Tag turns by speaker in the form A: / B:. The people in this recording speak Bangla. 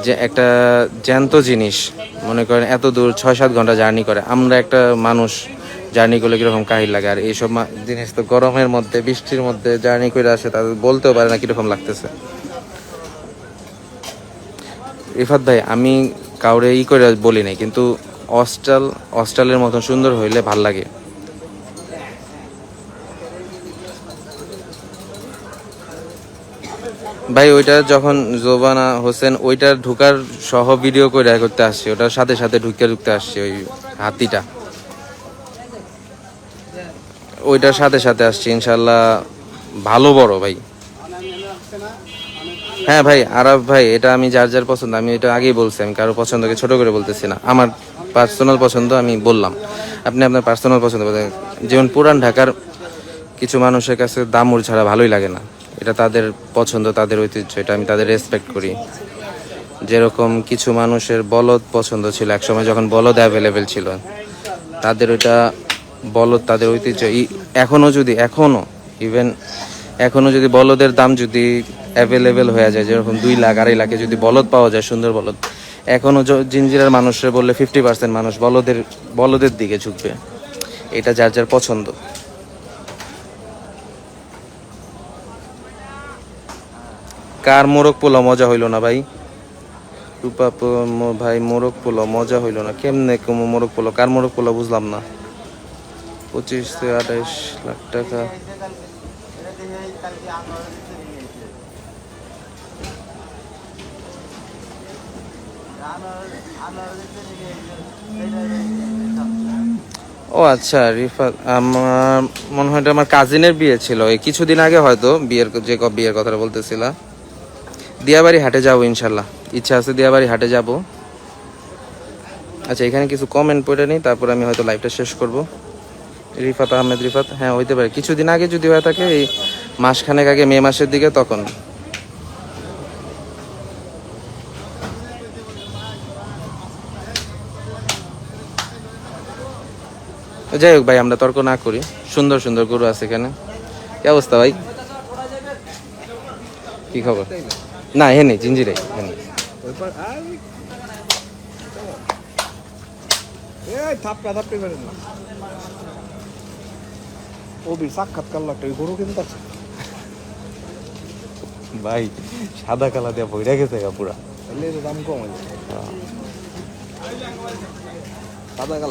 A: যে একটা জ্যান্ত জিনিস মনে করেন এত দূর 6-7 ঘন্টা জার্নি করে, আমরা একটা মানুষ জার্নি করলে কীরকম কাহিল লাগে। আর এইসব জিনিস তো গরমের মধ্যে বৃষ্টির মধ্যে জার্নি করে আসে, তাদের বলতেও পারে না কীরকম লাগতেছে। রিফাত ভাই, আমি কাউরে করে বলি নাই, কিন্তু অস্ট্রালের মতন সুন্দর হইলে ভাল লাগে। ভাই ওইটা যখন জোবানা হোসেন ওইটা ঢুকার সহ ভিডিও করে করতে আসছে, ওটার সাথে সাথে ঢুকতে আসছে ওই হাতিটা, ওইটার সাথে সাথে আসছে। ইনশাল্লাহ ভালো বড় ভাই। হ্যাঁ ভাই আরাফ ভাই, এটা আমি যার যার পছন্দ, আমি এটা আগেই বলছি, আমি কারো পছন্দকে ছোট করে বলতেছি না। আমার পার্সোনাল পছন্দ আমি বললাম, আপনি আপনার পার্সোনাল পছন্দ বলতেন। যেমন পুরান ঢাকার কিছু মানুষের কাছে দামুর ছাড়া ভালোই লাগে না, এটা তাদের পছন্দ, তাদের ঐতিহ্য, এটা আমি তাদের রেসপেক্ট করি। যেরকম কিছু মানুষের বলদ পছন্দ ছিল একসময় যখন বলদ অ্যাভেলেবেল ছিল, তাদের ওইটা বলদ তাদের ঐতিহ্য। এখনও যদি বলদের দাম যদি অ্যাভেলেবেল হয়ে যায়, যেরকম 2 লাখ 2.5 লাখে যদি বলদ পাওয়া যায়, সুন্দর বলদ, এখনও জিঞ্জিরার মানুষরা বললে 50% মানুষ বলদের দিকে ঝুঁকবে। এটা যার যার পছন্দ। কার মোরগ পোলাও মজা হইল না ভাই? রূপা ভাই, মোরগ পোলাও মজা হইল না কেমনে? মোরগ পোলাও, কার মোরগ পোলাও বুঝলাম না। 25 থেকে 28 লাখ টাকা। ও আচ্ছা রিফাত, আমার মনে হয় আমার কাজিনের বিয়ে ছিল এই কিছুদিন আগে, হয়তো বিয়ের কথাটা বলতেছিলাম। দিয়াবাড়ি হাটে যাবো ইনশাল্লাহ, ইচ্ছা আছে দিয়াবাড়ি হাটে যাব। আচ্ছা, এখানে কিছু কমেন্ট পড়ে নিই, তারপর আমি হয়তো লাইভটা শেষ করব। রিফাত আহমেদ, রিফাত, হ্যাঁ হইতে পারে কিছুদিন আগে যদি হয়ে থাকে, এই মাসখানেক আগে, মে মাসের দিকে, তখন। যাই হোক ভাই, আমরা তর্ক না করি, সুন্দর সুন্দর গরু আছে এখানে। কি অবস্থা ভাই, কি খবর? না হে নেই, জিঞ্জিরাই হেনি। ভাই সাদা কালা দিয়ে বইরা গেছে পুরা, দাম কম সাদা কালা।